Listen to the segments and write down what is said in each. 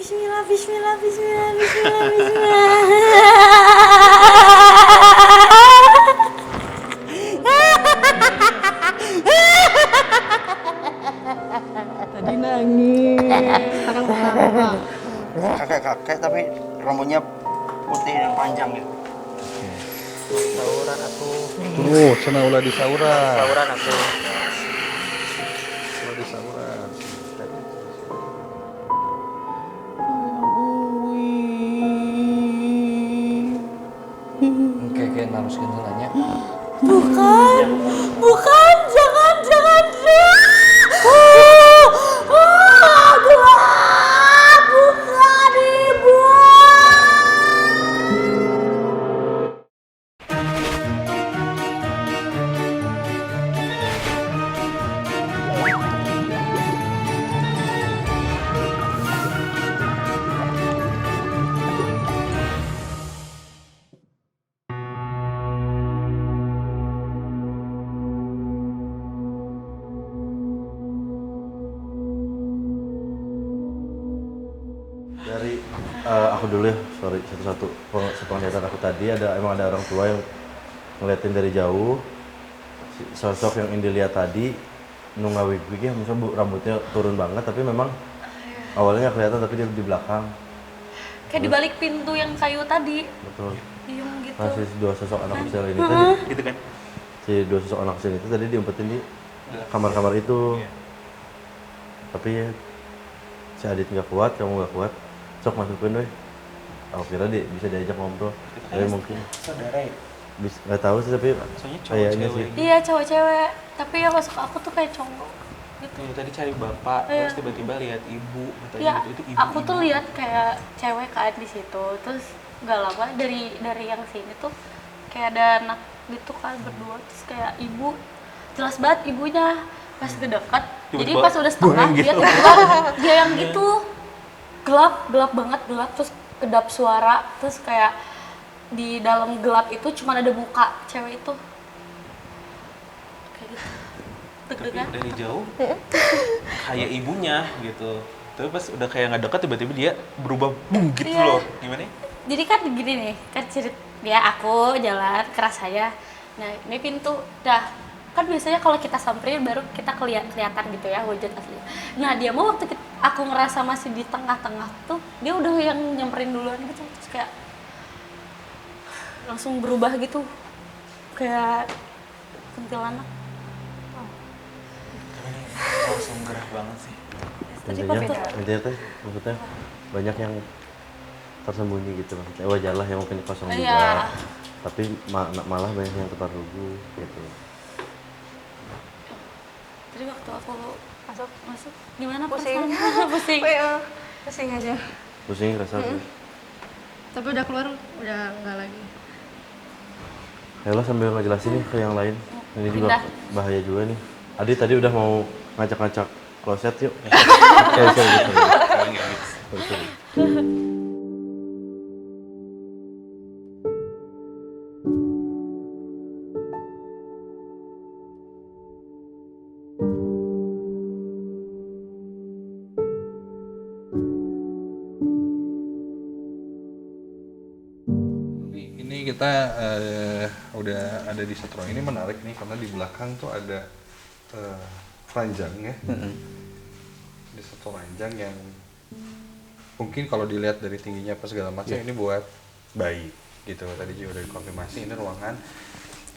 Bismillah, Bismillah, Bismillah, Bismillah, Bismillah. Tadi nangis, sekarang ketawa. Kakek-kakek tapi rambutnya putih dan panjang gitu. Sauran aku. Tuh, cenah ulah di sauran. Sauran aku. Ulah di sauran. Kayak narus gitu nanya. Bukan, bukan, jangan, jangan. Gelap, bukan ibu. Dari aku dulu ya, sorry satu-satu. Sepenglihatan aku tadi emang ada orang tua yang ngeliatin dari jauh sosok yang Indi lihat tadi nunggu wig ya, misalnya rambutnya turun banget tapi memang awalnya nggak kelihatan tapi dia di belakang. Kayak di balik pintu yang kayu tadi. Betul. Diem gitu. Nah, si dua sosok anak kecil ini tadi, Gitu kan? si dua sosok anak kecil itu tadi diumpetin di kamar-kamar itu. Iya. Tapi ya, si Adit nggak kuat, kamu nggak kuat, sok masukin deh. Aku kira dia bisa diajak ngobrol, tapi mungkin Saudara ya? nggak tahu sih tapi Soalnya kayaknya cowok-cewek. sih. Iya, cewek-cewek. Tapi yang masuk aku tuh kayak cowok. Gitu. Iya, tadi cari bapak, Iya. terus tiba-tiba lihat ibu, katanya Ya, gitu. Itu ibu. aku tuh lihat kayak cewek kan di situ. Terus nggak lama dari yang sini tuh kayak ada anak gitu kan berdua. Terus kayak ibu, jelas banget ibunya pas kedekat. Jadi Tiba-tiba pas udah setengah goyang dia gitu. tiba-tiba dia yang gitu gelap banget gelap terus kedap suara terus kayak di dalam gelap itu cuma ada muka cewek itu kayak gitu Tapi deg-degan. dari jauh kayak ibunya gitu. Tapi pas udah kayak nggak dekat tiba-tiba dia berubah boom gitu Iya. loh. Gimana? Jadi kan gini nih, kan cerit ya aku jalan keras saya. Nah, ini pintu. Dah, kan biasanya kalau kita samperin baru kita kelihatan gitu ya wujud asli. Nah, dia mau waktu aku ngerasa masih di tengah-tengah tuh, dia udah yang nyamperin duluan gitu. Terus kayak langsung berubah gitu. Kayak kuntilanak. Langsung gerah banget sih. Tadi Intinya teh maksudnya banyak yang tersembunyi gitu maksudnya wajarlah yang mungkin kosong Iya. juga tapi malah banyak yang terparugu gitu. Tadi waktu aku masuk gimana Pusing. perasaan? Pusing. Pusing aja. Pusing rasa Tapi udah keluar, udah enggak lagi. Yalah sambil ngejelasin nih ke yang lain ini juga Pindah. bahaya juga nih. Adi tadi udah mau ngacak-ngacak kloset yuk. Sorry. Ini kita udah ada di setro ini menarik nih karena di belakang tuh ada ranjang ya. Di setro ranjang yang mungkin kalau dilihat dari tingginya apa segala macam ini buat bayi gitu. Tadi juga udah dikonfirmasi ini ruangan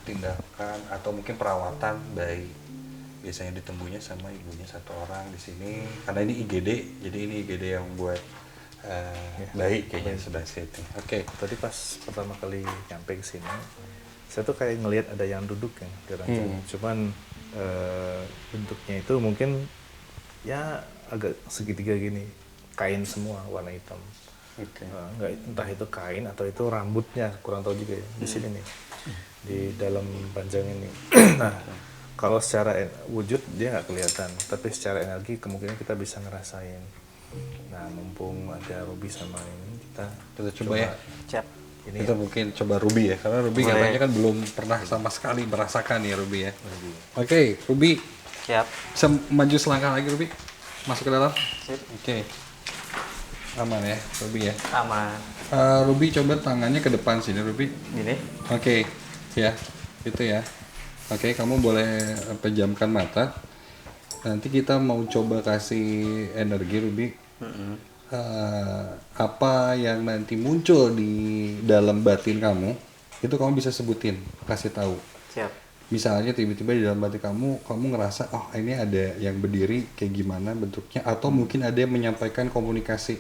tindakan atau mungkin perawatan bayi. Biasanya ditempunya sama ibunya satu orang di sini karena ini IGD, jadi ini IGD yang buat bayi kayaknya sudah setting. Oke. Tadi pas pertama kali nyampe ke sini, saya tuh kayak ngelihat ada yang duduk ya di ranjang. Cuman bentuknya itu mungkin ya agak segitiga gini, kain semua warna hitam. Oke. Nggak entah itu kain atau itu rambutnya, kurang tahu juga ya di sini nih, di dalam ranjang ini. Nah, kalau secara wujud dia nggak kelihatan, tapi secara energi kemungkinan kita bisa ngerasain. Nah, mumpung ada Ruby sama ini, kita Coba ya. Chat. ini Kita mungkin coba Ruby ya, karena Ruby Boleh. katanya kan belum pernah sama sekali merasakan ya Ruby ya. Oke, Ruby Siap. bisa maju selangkah lagi Ruby, masuk ke dalam. Sip. Oke. Aman ya, Ruby ya. Aman. Ruby coba tangannya ke depan sini, Ruby. Gini. Oke, ya, itu ya. Oke, kamu boleh pejamkan mata. Nanti kita mau coba kasih energi, Ruby. Apa yang nanti muncul di dalam batin kamu, itu kamu bisa sebutin, kasih tahu. Siap. Misalnya tiba-tiba di dalam batin kamu ngerasa, oh ini ada yang berdiri kayak gimana bentuknya, atau mungkin ada yang menyampaikan komunikasi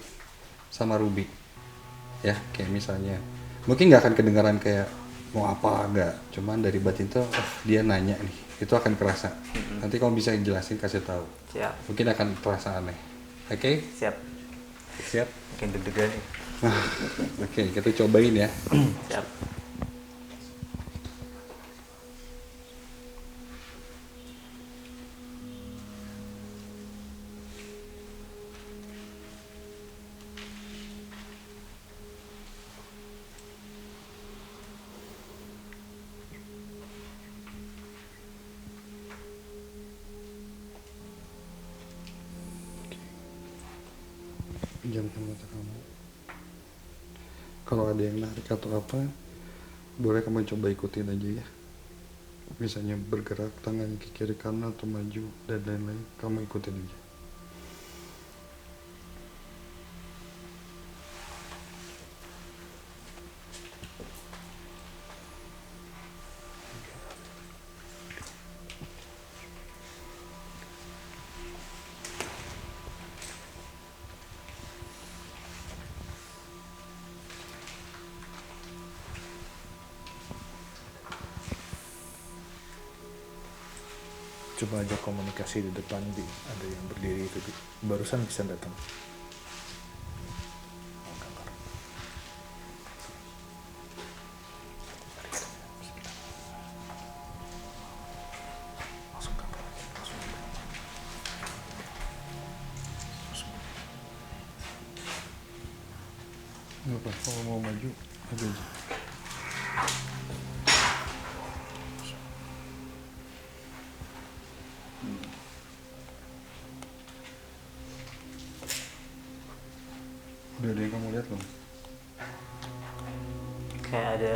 sama Ruby. Ya, kayak misalnya, mungkin nggak akan kedengaran kayak mau apa enggak, cuman dari batin tuh oh, dia nanya nih, itu akan kerasa. Nanti kamu bisa jelasin, kasih tahu. Siap. Mungkin akan terasa aneh. Oke? Siap. Siap. Makin deg-degan nih. Oke, kita cobain ya. Siap. Pejamkan mata kamu. Kalau ada yang narik atau apa, boleh kamu coba ikutin aja ya. Misalnya bergerak tangan ke kiri kanan atau maju dan lain-lain, kamu ikutin aja. Coba aja komunikasi di depan, Bi. Ada yang berdiri itu, Bi. Barusan bisa datang. Nggak apa, kalau mau maju, maju aja. Udah ada yang kamu lihat belum? Kayak ada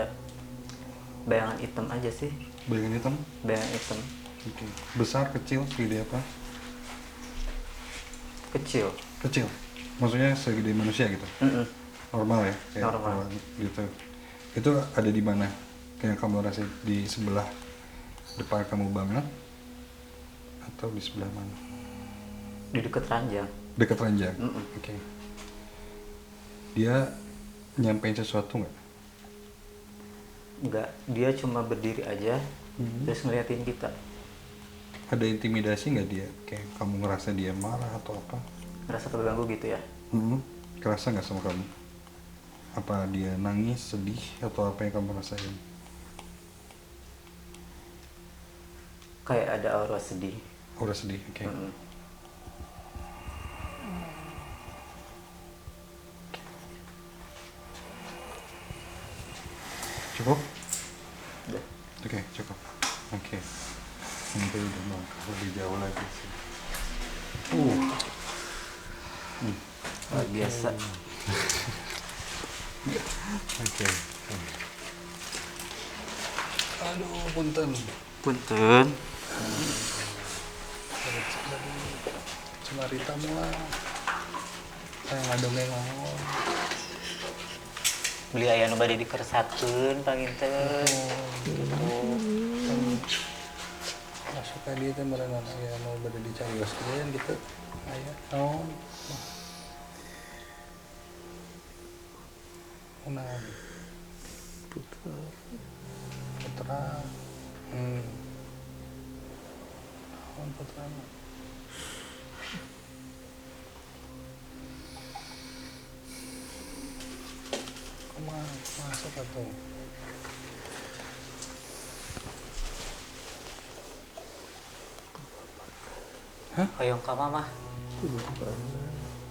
bayangan hitam aja sih. Bayangan hitam? Bayangan hitam. Oke. Besar, kecil, segede apa? Kecil. Kecil? Maksudnya segede manusia gitu? Normal ya? Kayak Normal. orang gitu. Itu ada di mana? Kayak kamu rasa di sebelah depan kamu banget? Atau di sebelah mana? Di dekat ranjang. Dekat ranjang? Oke. Dia nyampein sesuatu nggak? Enggak, dia cuma berdiri aja, terus ngeliatin kita. Ada intimidasi nggak dia? Kayak kamu ngerasa dia marah atau apa? Ngerasa keganggu gitu ya. Kerasa nggak sama kamu? Apa dia nangis, sedih, atau apa yang kamu rasain? Kayak ada aura sedih. Udah sedih, oke. Cukup? Udah. Oke, cukup. Oke. Nanti udah melangkah lebih jauh lagi sih. Luar biasa. Oke. Aduh, punten. Punten. Cuma Rita lah. Saya ngadongeng ngomong. Beli aya nu bade dikersatkeun panginten. Masukan dia teh merenang aya nu bade dicarioskeun gitu. Aya naon? Naon? Putra. Naon putra? Masuk atau Hoyong ka mah.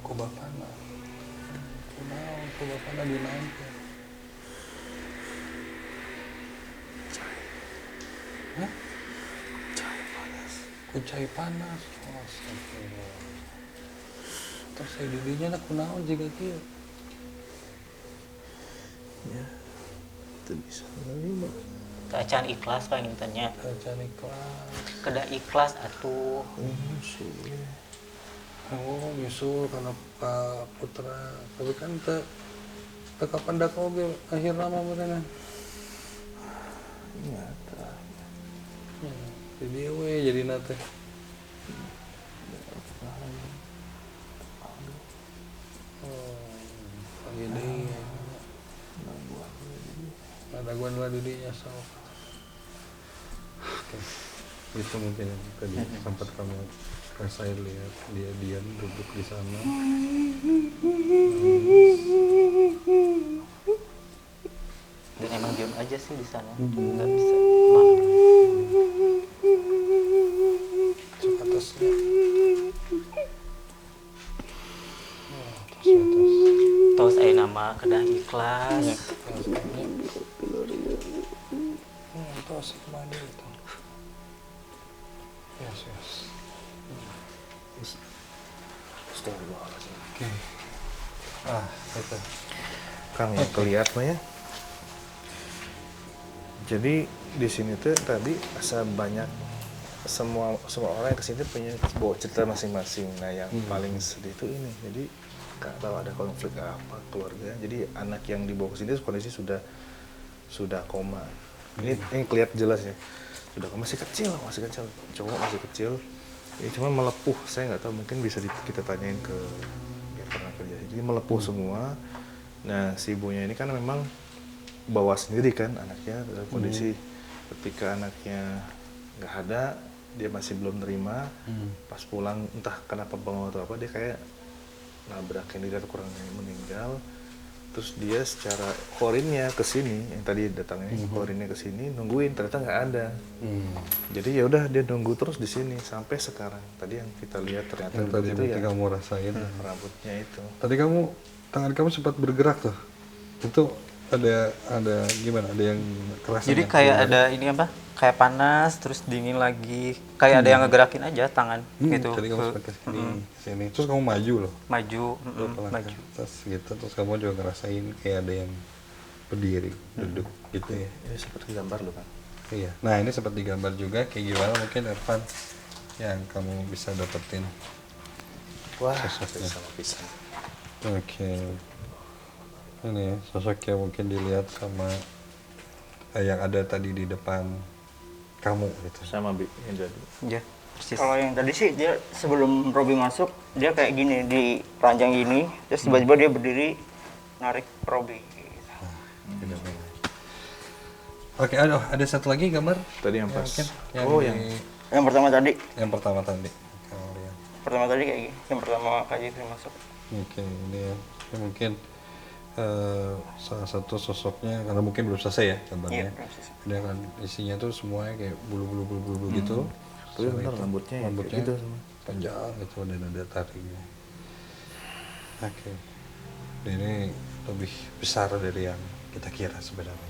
ku bapana? Kunaon ku bapana di naon teh? Hah? Cai panas. Ku cai panas. Oh, astagfirullah. terus saya didinya nak kunaon juga kieu. Ya, itu bisa menerima. Acan ikhlas Kang tanya. Acan ikhlas. Kedah ikhlas atuh. Oh, nyusul karena Pak Putra. Tapi kan teu kapan dak oge akhirna mah beneran. Iya, tah. Jadi we jadi nate. Pagi deui. Ada gua didinya sok. Oke. Itu mungkin yang tadi sempat kamu rasain lihat dia diam duduk di sana. Dan emang diam aja sih di sana. Hmm. Nggak bisa kemana. Cek atasnya. Oh, atas. Tos aya nama kedah ikhlas. Tos kemana itu? Yes. Astagfirullahaladzim. Oke. Itu. Kang yang kelihatan ya. Jadi di sini tuh tadi asa banyak semua orang yang kesini punya bawa cerita masing-masing. Nah yang paling sedih itu ini. Jadi nggak tahu ada konflik apa keluarga. Jadi anak yang dibawa ke sini kondisi sudah koma. Ini kelihatan jelas ya. Sudah koma, masih kecil, cowok masih kecil. Ini cuma melepuh. Saya nggak tahu, mungkin bisa kita tanyain ke yang pernah kerja. Jadi melepuh semua. Nah si ibunya ini kan memang bawa sendiri kan anaknya dalam kondisi ketika anaknya nggak ada, dia masih belum nerima. Pas pulang entah kenapa bengong atau apa, dia kayak nabrakin diri atau kurang meninggal. Terus dia secara korinnya ke sini, yang tadi datang ini korinnya ke sini nungguin, ternyata nggak ada. Jadi ya udah dia nunggu terus di sini sampai sekarang. Tadi yang kita lihat ternyata Yang tadi itu ya kamu rasain. rambutnya itu. Tadi tangan kamu sempat bergerak tuh. Itu ada gimana? Ada yang kerasa? Jadi kayak ada ini apa? Kayak panas terus dingin lagi. Kayak ada yang ngegerakin aja tangan gitu. Jadi kamu sempat ke sini. Terus kamu maju loh. Maju, Maju. Terus gitu. Terus kamu juga ngerasain kayak ada yang berdiri, duduk gitu ya. Ini seperti gambar loh kan. Iya. Nah ini sempat digambar juga kayak gimana mungkin Irfan yang kamu bisa dapetin. Wah, Sosoknya. sama pisang. Oke. Ini ya, sosoknya mungkin dilihat sama yang ada tadi di depan kamu gitu. Sama yang jadi. Ya, persis. Kalau yang tadi sih dia sebelum Robby masuk dia kayak gini di ranjang gini, terus tiba-tiba dia berdiri narik Robby. Oke, ada satu lagi gambar Tadi yang pas. mungkin Yang pertama tadi, yang pertama tadi. Kamu lihat. kayak gini, yang pertama kayak gitu masuk. Oke, ini ya. Ini mungkin salah satu sosoknya karena mungkin belum selesai ya gambarnya. Iya, belum selesai. Ada kan isinya tuh semuanya kayak bulu-bulu gitu. Tapi benar rambutnya Rambutnya gitu. panjang gitu dan ada tariknya. Oke. Ini lebih besar dari yang kita kira sebenarnya.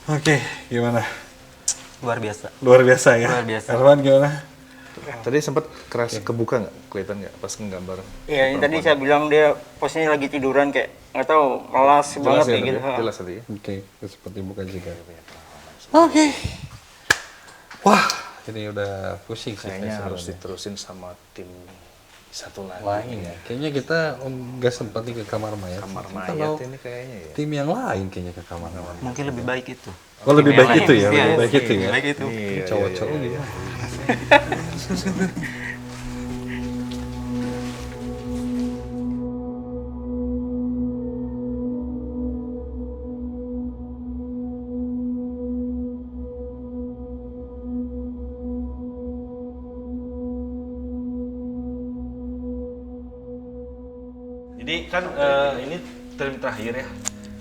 Oke, gimana? Luar biasa. Luar biasa ya. Luar biasa. Erwan gimana? Tadi sempat keras kebuka nggak? Kelihatan nggak pas ngegambar? Iya, ini tadi saya bilang dia posisinya lagi tiduran kayak nggak tahu melas banget kayak gitu. Jelas tadi ya. Oke, seperti bukan juga. Oke. Wah, ini udah pusing sih. Kayaknya saya harus sebenarnya. diterusin sama tim satu lagi. lain ya. Kayaknya kita nggak sempat nih ke kamar mayat. Kamar Kita mayat mau ini kayaknya ya. tim yang lain kayaknya ke kamar mayat. Mungkin lebih baik itu. Oh lebih Tim yang baik itu lain. ya, Iya, lebih baik itu ya. lebih baik itu. Iya, Cowok-cowok iya, gitu. Jadi kan ini term terakhir ya.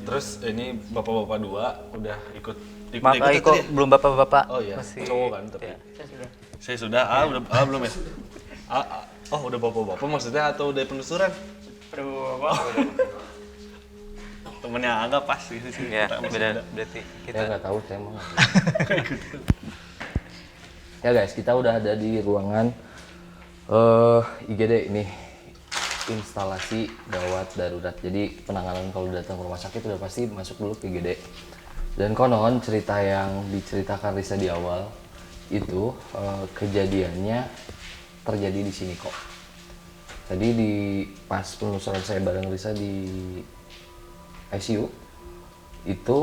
Terus ini bapak-bapak dua udah ikut Maaf, ikut kok tadi ya? belum bapak-bapak. Oh iya, Masih cowok kan tapi. ya. Saya sudah, belum ya? Oh udah bapak-bapak maksudnya atau udah penelusuran? Temennya agak pas gitu sih. Ya, Kita masih beda ada. berarti Ya kita. nggak tahu saya mau. Ya guys, kita udah ada di ruangan IGD ini. instalasi gawat darurat. Jadi penanganan kalau datang ke rumah sakit udah pasti masuk dulu ke IGD. Dan konon cerita yang diceritakan Risa di awal itu kejadiannya terjadi di sini kok. Tadi di pas penelusuran saya bareng Risa di ICU itu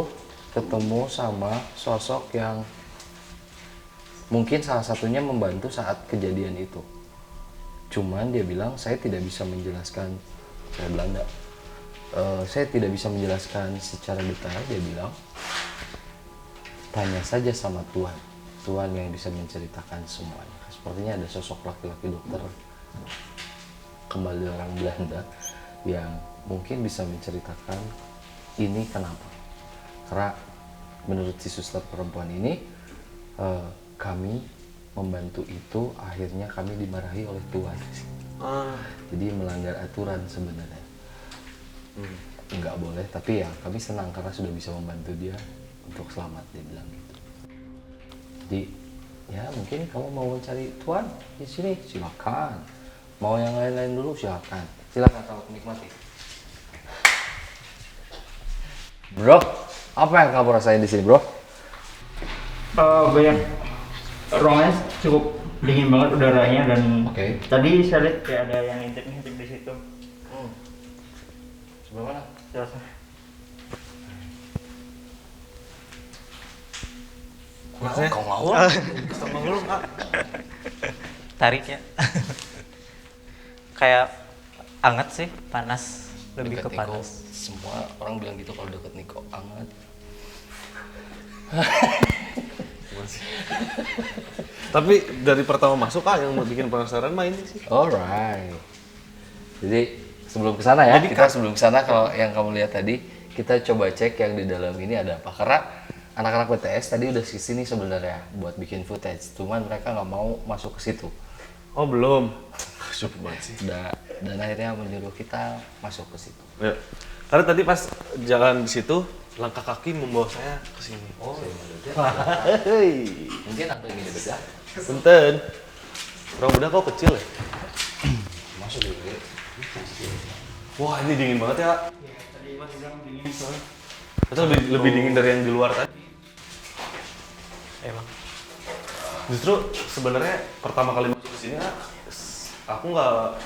ketemu sama sosok yang mungkin salah satunya membantu saat kejadian itu. Cuman dia bilang saya tidak bisa menjelaskan, saya Belanda. Saya tidak bisa menjelaskan secara detail. Dia bilang tanya saja sama Tuhan. Tuhan yang bisa menceritakan semuanya. Sepertinya ada sosok laki-laki dokter kembali orang Belanda yang mungkin bisa menceritakan ini kenapa. Karena menurut si suster perempuan ini kami membantu itu, akhirnya kami dimarahi oleh Tuhan. Jadi melanggar aturan sebenarnya. Nggak boleh, tapi ya kami senang karena sudah bisa membantu dia untuk selamat, dia bilang gitu. Jadi ya mungkin kamu mau cari Tuhan di sini, silakan. Mau yang lain-lain dulu, silakan. Silakan kalau menikmati. Bro, apa yang kamu rasain di sini, bro? Banyak ruangannya cukup dingin banget udaranya dan tadi saya lihat kayak ada yang ngintip-ngintip di situ. Sebelah mana? Sebelah sana. Kau mau? Sama lu nggak? Tarik ya. Kayak anget sih, panas, lebih ke Dekat Niko, panas. semua orang bilang gitu kalau deket Niko anget. Tapi dari pertama masuk yang bikin penasaran mah ini sih. Alright. Jadi sebelum kesana ya, kita sebelum kesana kalau yang kamu lihat tadi, kita coba cek yang di dalam ini ada apa. Karena anak-anak BTS tadi udah kesini sebenarnya buat bikin footage, cuman mereka nggak mau masuk ke situ. Oh belum. Cukup banget sih. Dan akhirnya menyuruh kita masuk ke situ. Ya. Karena tadi pas jalan di situ, langkah kaki membawa saya ke sini. Oh, mungkin aku ingin beda. Punten. Bro, udah kau kecil ya? Masuk dulu ya. Wah, ini dingin banget ya. Iya, tadi Mas bilang dingin soalnya. Atau lebih dingin dari yang di luar tadi. Emang. Justru sebenarnya pertama kali masuk ke sini aku nggak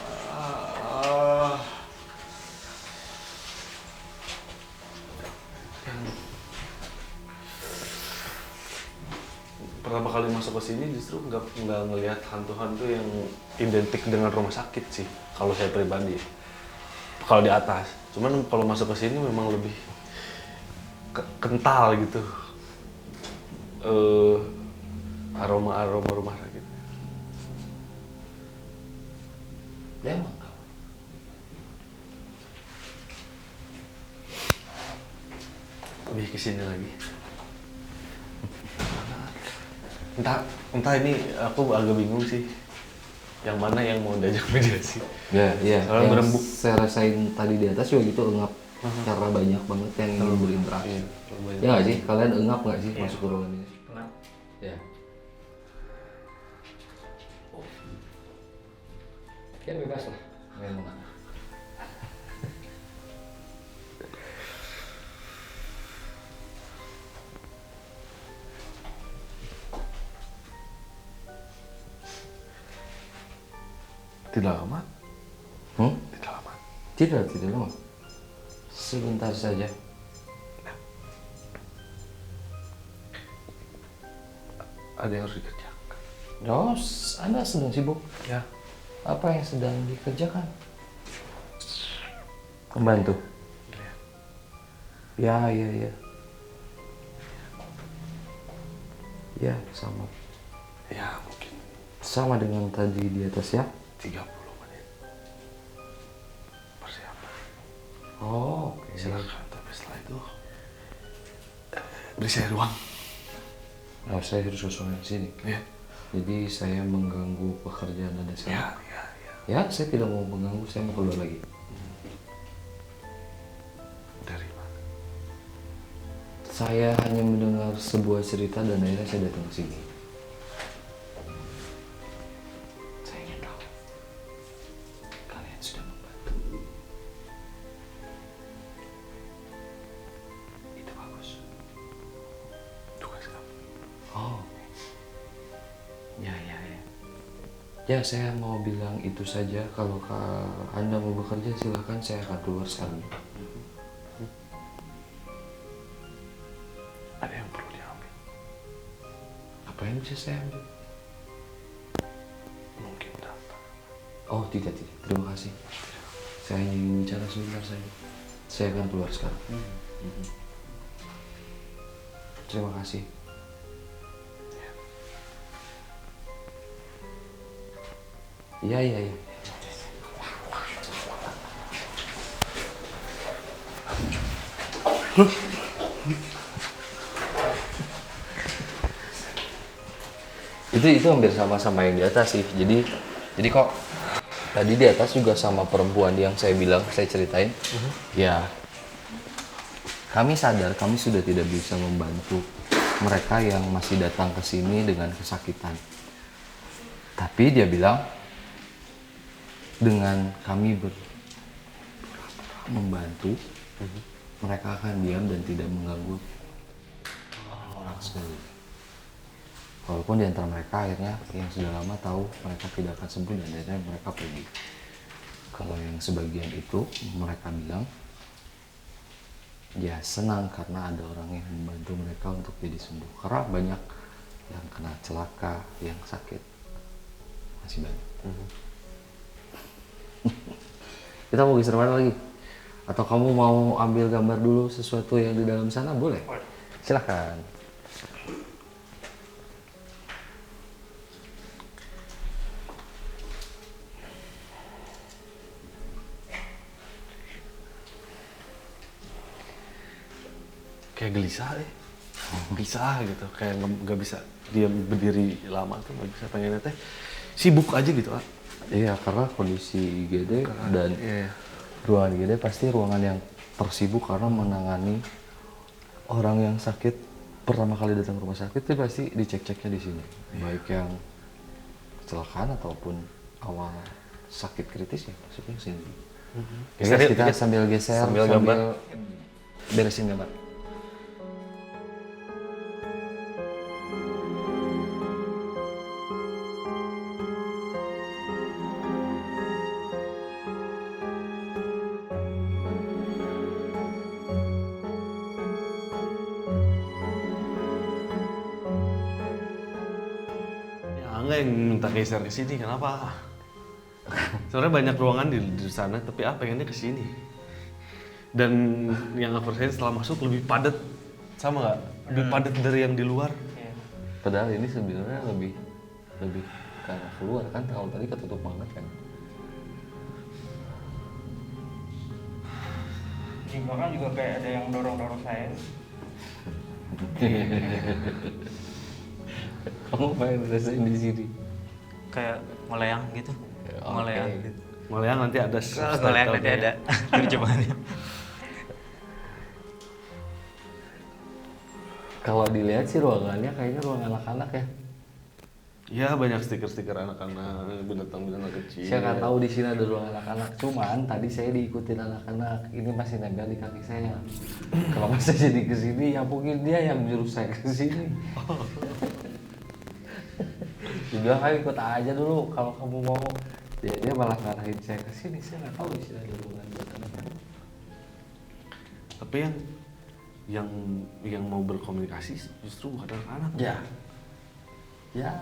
pertama kali masuk ke sini justru nggak ngelihat hantu-hantu yang identik dengan rumah sakit sih kalau saya pribadi. Kalau di atas, cuman kalau masuk ke sini memang lebih kental gitu. Aroma rumah sakit. Emang. Lebih kesini lagi. Entah ini aku agak bingung sih. Yang mana yang mau diajak mediasi? Ya, iya. Soalnya Yang berembuk. saya rasain tadi di atas juga gitu engap. Karena banyak banget yang ingin berinteraksi. Ya nggak sih? Kalian engap nggak sih masuk ke ruangan ini? Engap. Ya. Kayaknya bebas lah. Main mana? Tidak lama. Tidak lama. Tidak lama. Sebentar saja. Ada yang harus dikerjakan. Ros, Anda sedang sibuk. Ya. Apa yang sedang dikerjakan? Membantu. Ya. Ya, sama. Ya, mungkin Sama dengan tadi di atas ya? 30 menit. Persiapan. Oh, oke. Silakan, tapi setelah itu beri saya ruang. Nah, saya harus kosongin sini. Ya. Jadi saya mengganggu pekerjaan Anda sekarang. Ya. Ya, saya tidak mau mengganggu, saya mau keluar lagi. Dari mana? Saya hanya mendengar sebuah cerita dan akhirnya saya datang ke sini. Saya ingin tahu kalian sudah membantu. Ya, saya mau bilang itu saja. Kalau Anda mau bekerja, silakan. Saya akan keluar sekarang. Ada yang perlu diambil. Apa yang bisa saya ambil? Mungkin data. Oh, tidak. Terima kasih. Saya ingin bicara sebentar saja. Saya akan keluar sekarang. Terima kasih. Iya. Itu hampir sama yang di atas sih. Jadi kok tadi di atas juga sama perempuan yang saya bilang, saya ceritain. Ya, kami sadar kami sudah tidak bisa membantu mereka yang masih datang ke sini dengan kesakitan. Tapi dia bilang dengan kami membantu, mereka akan diam dan tidak mengganggu orang sekali. Walaupun di antara mereka akhirnya yang sudah lama tahu mereka tidak akan sembuh dan akhirnya mereka pergi. Kalau yang sebagian itu mereka bilang ya senang karena ada orang yang membantu mereka untuk jadi sembuh. Karena banyak yang kena celaka, yang sakit, masih banyak. Kita mau geser mana lagi? Atau kamu mau ambil gambar dulu sesuatu yang di dalam sana? Boleh? Silahkan. Kayak gelisah deh. Gelisah gitu. Kayak nggak bisa diam berdiri lama tuh, nggak bisa, pengennya teh sibuk aja gitu. Iya, karena kondisi IGD dan ruangan IGD pasti ruangan yang tersibuk karena menangani orang yang sakit pertama kali datang ke rumah sakit itu pasti dicek-ceknya di sini. Baik yang kecelakaan ataupun awal sakit kritis ya masuknya ke sini. Ya, guys, kita sambil geser, sambil beresin gambar. Angga yang minta geser ke sini, kenapa? Sebenarnya banyak ruangan di sana, tapi pengennya ke sini. Dan yang aku rasain setelah masuk lebih padat, sama nggak? Lebih padat dari yang di luar. Padahal ini sebenarnya lebih ke arah keluar kan, kalau tadi ketutup banget kan. Di belakang juga kayak ada yang dorong saya. Kamu pengen rasain di sini? Kayak meleyang gitu. Meleyang gitu. Meleyang nanti ada Meleyang nanti ada terjemahannya. Kalau dilihat sih ruangannya kayaknya ruang anak-anak ya. Ya banyak stiker-stiker anak-anak, binatang-binatang kecil. Saya nggak tahu di sini ada ruang anak-anak. Cuman tadi saya diikutin anak-anak. Ini masih nempel di kaki saya. Kalau saya jadi kesini, ya mungkin dia yang nyuruh saya ke sini. Juga kan ikut aja dulu kalau kamu mau. Dia malah ngarahin saya ke sini. Saya nggak tahu di sini ada ruangan buat anak-anak. Tapi yang mau berkomunikasi justru bukan anak-anak. Ya,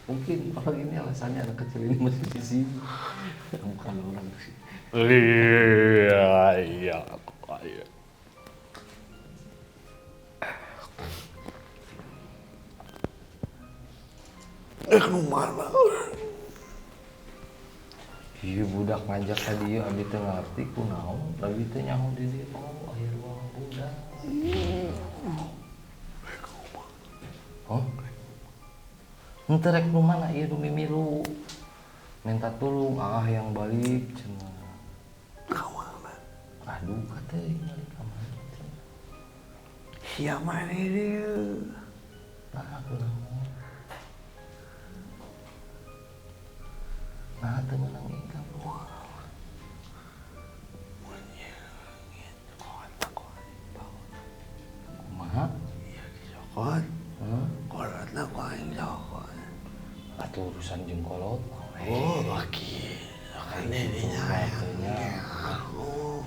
mungkin orang ini alasannya anak kecil ini masih di sini, bukan orang di sini. Iya. Kemana? Iya budak ngajak tadi ya, abi teh ngerti kunaon, abi teh nyaho di dieu aya ruang budak. Oh? Henteu rek nu mana ieu nu mimilu. Minta tolong yang balik cenah. Ka mana? Aduh kateuing balik ka mana cenah. Sia mana dieu? Nah kunaon. Nah teu meunang ingkang. Kumaha? Iya di Jokot. Kolotna ku aing Jokot. Atuh urusan urusan jeung kolot. Oh, lagi. Kan dirinya aku.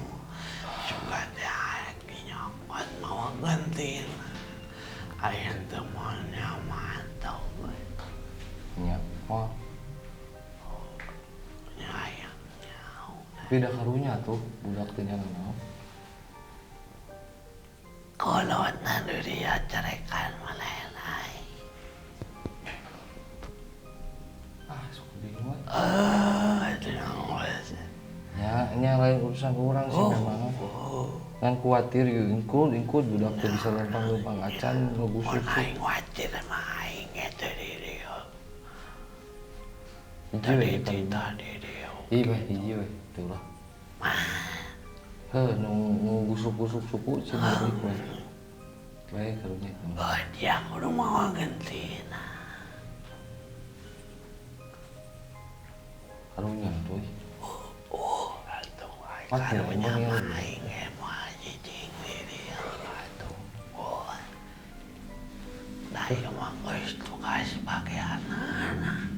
Juga dia nyokot mau gantiin. Ayah temannya mantau. Nya, oh. Nyayangnya. Tapi dah karunya tuh budak teh nya naon. Kolotna dia cerekan melelai. Ah, sok bingung. Itu yang Nya lain urusan orang sih memang. Kan kuatir yuk ingkul budak teh bisa lempang acan ngegusuk. aing khawatir sama aing itu diri. Hiji we Tadi tadi. dia. Iya, hiji we. Tuh lah. Heh, nu gusuk-gusuk suku sih balik we. Baik karunya. Oh, dia kudu mau gantiin. Karunya tuh. Atuh aing Makin karunya emang ya. mah aing mah jijing diri. Atuh. Oh. Nah, ieu mah geus tugas bagi anak-anak.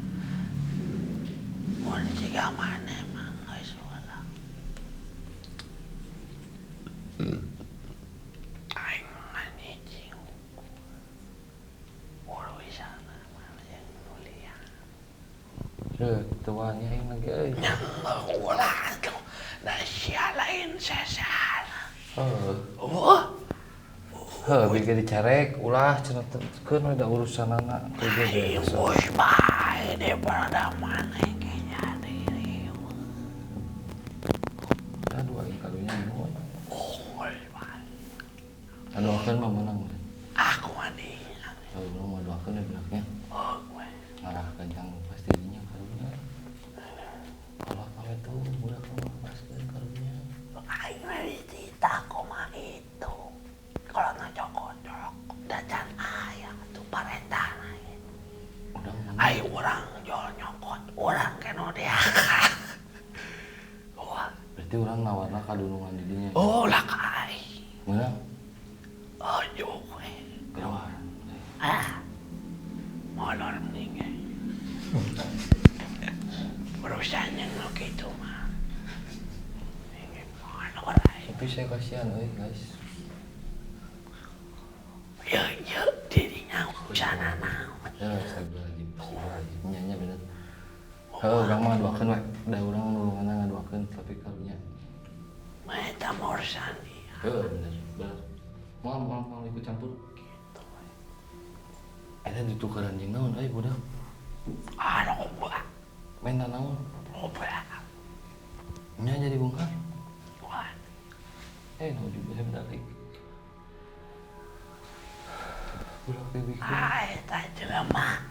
Mun jiga maneh mah geus ulah. Aing mah jijing. Urusan mah yang mulia. Heh, tuanya aing lagi euy. Ulah tuh. Da sia lain sesal. Heuh. Heuh, bikin dicarek ulah cenah keun ada urusan anak teh gede. Bos bae daripada maneh kayaknya diri. Aduh aing karunya bingung. Bos bae. Doakeun mah menang. Aku mandi. Kalau belum mau doakeun ya bilangnya. Oh, gue. Ngarah kencang pasti dinya karunya. Kalau pamit tuh budak mah paskeun karunya. Aing mah ditita mah itu. Kalau na cocok dacan aya tuh parentana. Udah Ai urang jol nyokot, urang keno dia. Wah, berarti orang nawarna kadunungan di dinya. oh lah kai. Menang. Oh, jauh gue. Keluar. Molor mending. Urusannya lo gitu mah. Ini molor aja. Tapi saya kasihan guys. Ya, dirinya urusan anak. Ya, saya berajib nyanyi bener. Orang mah doakeun we. Da urang nulunganna ngadoakeun tapi karunya. Meta urusan dia. Bener. Mau ikut campur. Gitu. Ada ditukeran jeung naon euy budak? Loba. Main naon? Loba. Nya jadi bongkar. Wah, No juga balik. Budak teh bikin. tak jelema.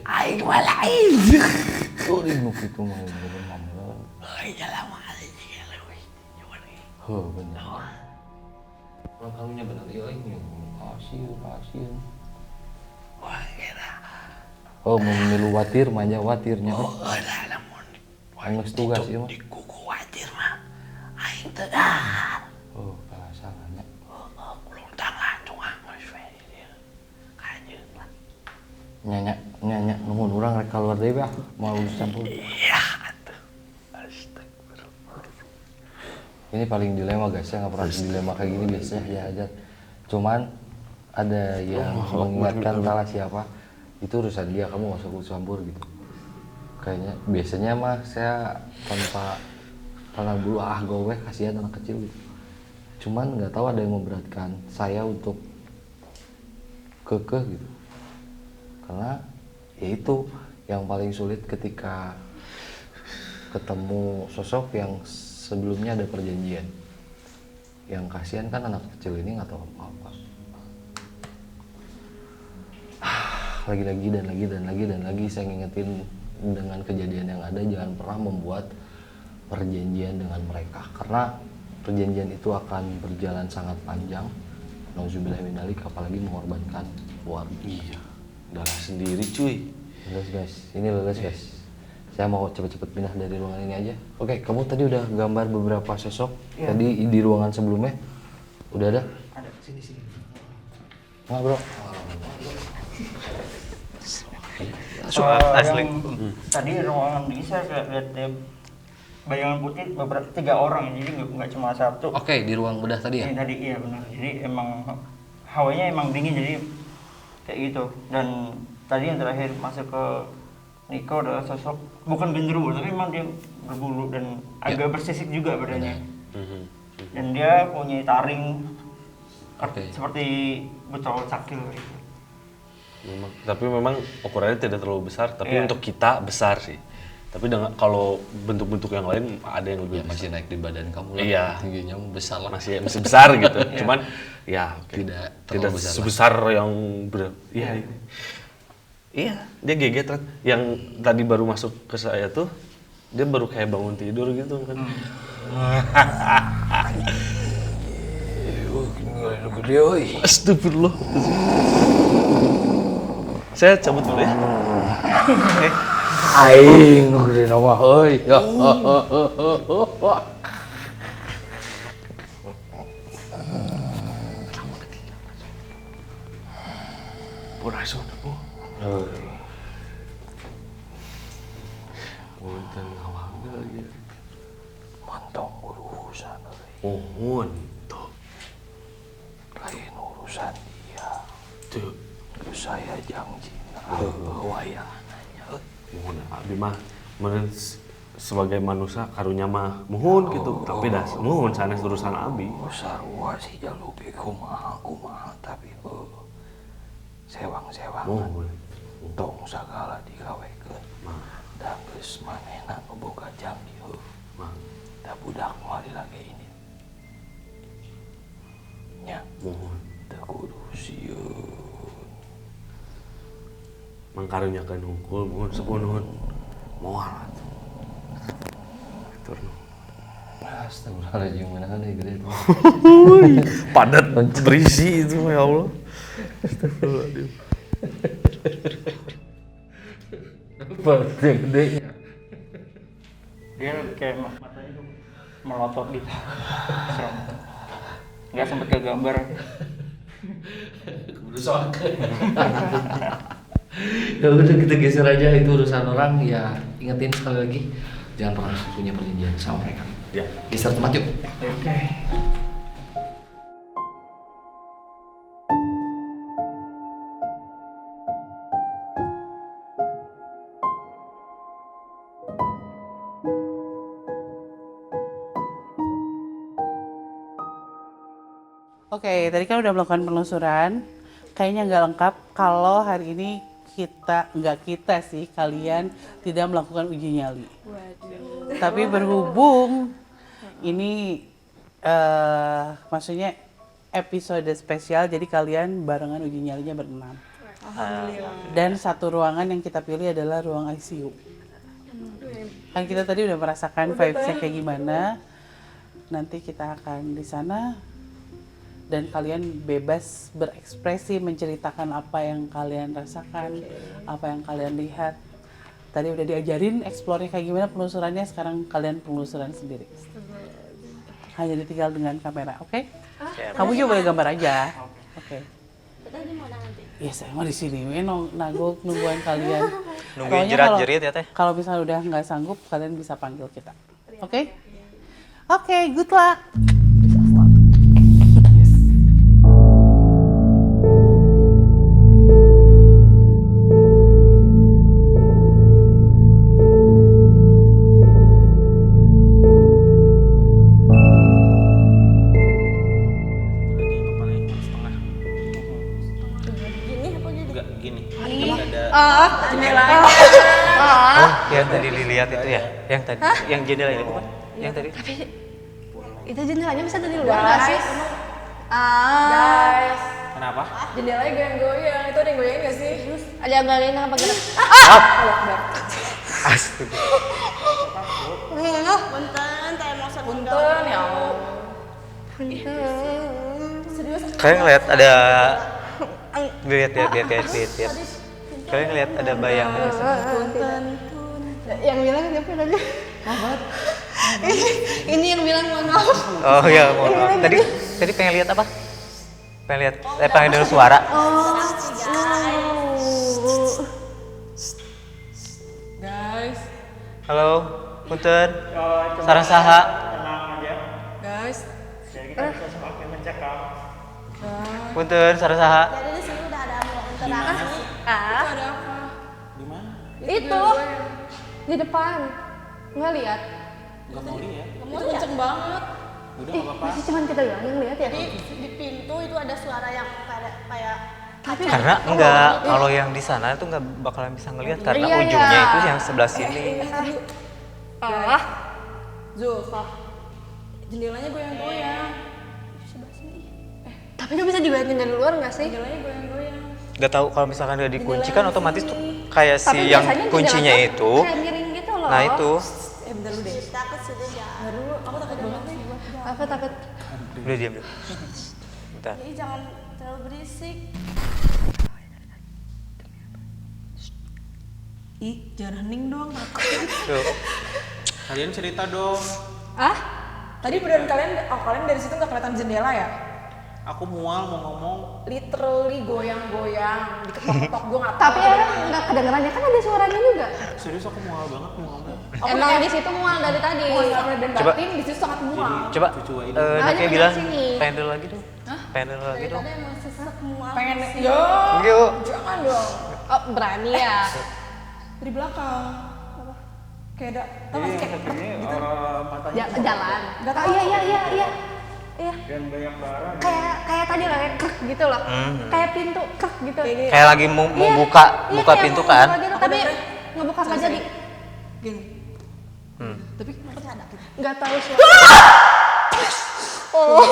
Aing mah lain. Sorry nu kitu mah bener mah. Jelema aja leuwih. Heuh bener. Orang karunya bener ieu aing pasieun. Wah, kira. Oh, memilu watir, manja watirnya. Udah lamun. Aing geus tugas ieu mah. Di kuku watir mah. Aing teu dah. Oh, salahnya. Ulung tangan cungang geus we dia. Kanjeun lah. Nya nuhun urang rek kaluar deui bah, mau urus campur. Iya atuh. Astagfirullah. Ini paling dilema guys, saya nggak pernah dilema kayak gini biasanya aja. Cuman ada yang mengingatkan entahlah siapa, itu urusan dia, kamu gak usah ikut campur gitu. Kayaknya biasanya mah saya tanpa tangan bulu gue kasihan anak kecil gitu. Cuman nggak tahu ada yang memberatkan saya untuk kekeh gitu. Karena ya itu yang paling sulit ketika ketemu sosok yang sebelumnya ada perjanjian. Yang kasihan kan anak kecil ini nggak tahu apa-apa. Lagi dan lagi saya ngingetin dengan kejadian yang ada, jangan pernah membuat perjanjian dengan mereka karena perjanjian itu akan berjalan sangat panjang. Nauzubillah min dzalik, apalagi mengorbankan keluarga. Iya. Darah sendiri cuy. Leles guys, ini leles guys. Saya mau cepet-cepet pindah dari ruangan ini aja. Oke, kamu tadi udah gambar beberapa sosok. Iya. Tadi di ruangan sebelumnya udah ada? Ada sini. Nggak bro? Asli. Tadi ruangan ini saya lihat bayangan putih beberapa 3 orang, jadi nggak cuma satu. Oke, di ruang bedah tadi ya? Tadi iya benar. Jadi emang hawanya emang dingin, jadi kayak gitu. Dan tadi yang terakhir masuk ke Niko adalah sosok bukan genderuwo, tapi memang dia berbulu dan agak bersisik juga badannya. Dan dia punya taring seperti betul cakil gitu. Tapi memang ukurannya tidak terlalu besar, tapi untuk kita besar sih. Tapi kalau bentuk-bentuk yang lain ada yang lebih masih naik di badan kamu lah. Iya. Tingginya besar lah. Masih besar gitu. Cuman ya tidak sebesar yang iya. Iya, dia geget kan. Yang tadi baru masuk ke saya tuh, dia baru kayak bangun tidur gitu kan. Astagfirullah. Saya cabut dulu ya. Aing gede nama euy. Purasun aku. Punten ngawangga lagi. Mantong urusan euy. Mohon tuh. Lain urusan dia. Tuh. Saya janjina. Wayah. Mohon abdi mah sebagai manusia karunya mah mohon gitu. Tapi dah mohon sanes urusan abdi. Sarua si jalupi kumaha tapi sewang-sewangan. Mohon. Tong sagala digawekeun. Da geus manehna nu boga janji heuh. Da budak moal lagi ini. Nya, mohon teu kudu sieun. Mangkarunyakeun hungkul mohon sepunuhun. Moal atuh. Atur nuhun. Astagfirullahaladzim, menahan ya gede itu. Padat berisi itu ya Allah. Astagfirullahaladzim. Padat yang gedenya. Dia kayak matanya tuh melotot gitu. Serem. Nggak sempet ke gambar. Kudu soalkan. Ya udah kita geser aja, itu urusan orang. Ya ingetin sekali lagi, jangan pernah punya perjanjian sama mereka. Ya. Geser tempat yuk. Oke. Oke, tadi kan udah melakukan penelusuran. Kayaknya nggak lengkap kalau hari ini kalian tidak melakukan uji nyali. Waduh. Tapi berhubung ini maksudnya episode spesial, jadi kalian barengan uji nyalinya berenam. Alhamdulillah. Dan satu ruangan yang kita pilih adalah ruang ICU. Kan kita tadi udah merasakan vibes-nya kayak gimana. Nanti kita akan di sana. Dan kalian bebas berekspresi, menceritakan apa yang kalian rasakan, apa yang kalian lihat. Tadi udah diajarin eksplornya kayak gimana, penelusurannya, sekarang kalian penelusuran sendiri. Hanya ditinggal dengan kamera, oke? Kamu juga boleh gambar aja. Oke. Iya, saya mau di sini, nagok nungguan kalian. Nungguin jerat-jerit ya teh. Kalau misalnya udah nggak sanggup, kalian bisa panggil kita, oke? Oke, good luck. Yang tadi dilihat itu ya? Yang tadi, yang jendela ini bukan? Yang tadi? Tapi itu jendelanya bisa dari luar nggak sih? Guys. Kenapa? Jendelanya goyang-goyang, itu ada yang goyangin nggak sih? Ada yang goyangin apa gerak? Astaga. Punten ya Allah. Serius? Kalian ngeliat ada lihat. Kalian ngeliat ada bayangan di sana. Punten. Yang bilang siapa tadi? Ini yang bilang mohon maaf. Oh iya, mohon maaf. Tadi pengen lihat apa? Pengen lihat, pengen dengar suara. Halo, punten. Sareng saha? Tenang aja. Guys, Jadi kita bisa semakin mencekam. Punten, sareng saha? Jadi di sini udah ada interaksi. ada apa? Itu di depan nggak lihat. Itu kenceng banget. Masih cuma kita doang yang lihat ya. Di pintu itu ada suara yang kayak Karena enggak, kalau yang di sana itu enggak bakalan bisa ngelihat karena Iya, ujungnya iya. itu yang sebelah sini. Ah, Zulfa, jendelanya goyang-goyang. tapi itu bisa dilihatin dari luar nggak sih? Jendelanya goyang-goyang. Enggak tahu kalau misalkan udah dikunci kan otomatis tuh kayak Tapi si yang biasanya kuncinya jendela tuh itu. kayak miring gitu loh. Nah itu Bentar dulu deh. takut sudah jangan. Bentar dulu, aku takut banget nih. Apa takut? udah diam dulu. Bentar. Jadi jangan terlalu berisik. Ih, jangan hening dong. Tuh. Kalian cerita dong. Ah? Tadi beneran kalian dari situ nggak kelihatan jendela ya? Aku mual mau ngomong. Literally goyang-goyang, diketok-ketok gue nggak tahu. Tapi orang nggak kedengeran ya kan ada suaranya juga. Serius aku mual banget mau ngomong. Emang di situ mual dari tadi. dan Coba. batin di situ sangat mual. Coba Cucu ini. Dia kayak Makanya bilang sini. pendel lagi dong. Pendel lagi dong. Tadi emang sesek mual. Pengen yo, Yuk. jangan dong. Oh berani ya. Dari belakang. Apa? Kayak ada, tau gak sih kayak Ini matanya Jalan. Nggak tahu. Iya. Iya. dan banyak barang. Kayak tadi lah kayak krek gitu loh. Kayak pintu krek gitu. Kayak lagi mau buka Iya, buka kayak pintu mau kan. buka gitu, tapi ngebuka nggak jadi. Gini. Tapi kenapa ada? Nggak tahu suara. Oh.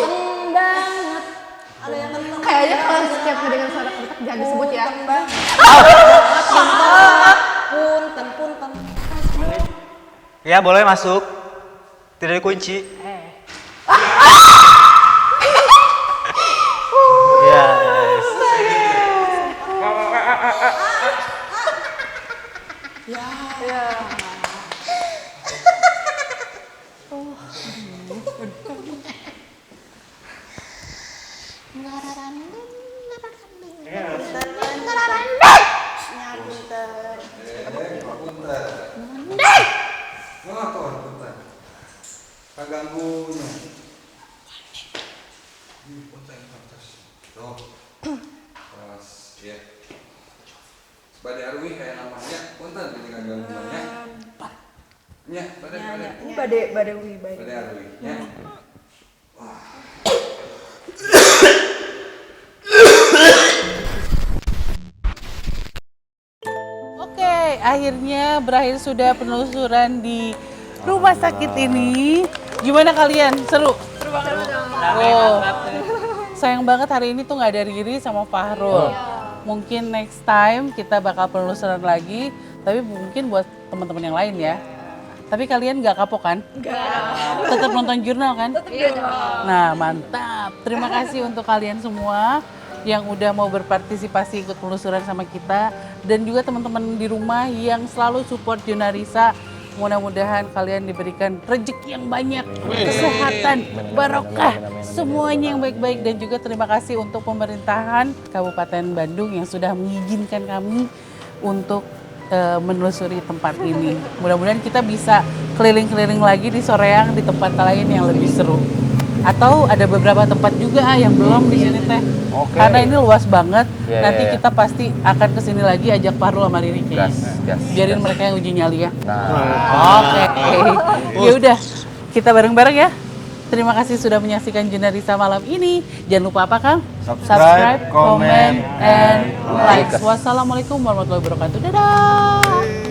banget. Ada yang kenceng. Kayaknya kalau setiap kedengar suara krek jangan disebut ya. Punten. Ya boleh masuk. Tidak dikunci. Yes. Kaganggunya. Punten atas. Tuh. Pas ya. Badai arwi kayak namanya. Punten ini kaganggunya. Nya, badai arwi. Ya. Oke, akhirnya berakhir sudah penelusuran di rumah sakit ini. Gimana kalian? Seru? Seru banget. Oh, sayang banget hari ini tuh nggak ada Riri sama Fahrul. Mungkin next time kita bakal penelusuran lagi, tapi mungkin buat teman-teman yang lain ya. Tapi kalian nggak kapok kan? Nggak. Tetap nonton jurnal kan? Iya. Nah, mantap. Terima kasih untuk kalian semua yang udah mau berpartisipasi ikut penelusuran sama kita, dan juga teman-teman di rumah yang selalu support Junarisa. Mudah-mudahan kalian diberikan rezeki yang banyak, kesehatan, barokah, semuanya yang baik-baik, dan juga terima kasih untuk pemerintahan Kabupaten Bandung yang sudah mengizinkan kami untuk menelusuri tempat ini. Mudah-mudahan kita bisa keliling-keliling lagi di Soreang di tempat lain yang lebih seru. Atau ada beberapa tempat juga yang belum di sini teh. Karena ini luas banget. Nanti kita pasti akan kesini lagi, ajak Fahrul sama Riri kayaknya. Biarin mereka yang uji nyali ya. Oke. Ya udah, kita bareng-bareng ya. Terima kasih sudah menyaksikan Junarisa malam ini. Jangan lupa apa, Kang? Subscribe, comment, and like. Wassalamualaikum warahmatullahi wabarakatuh. Dadah.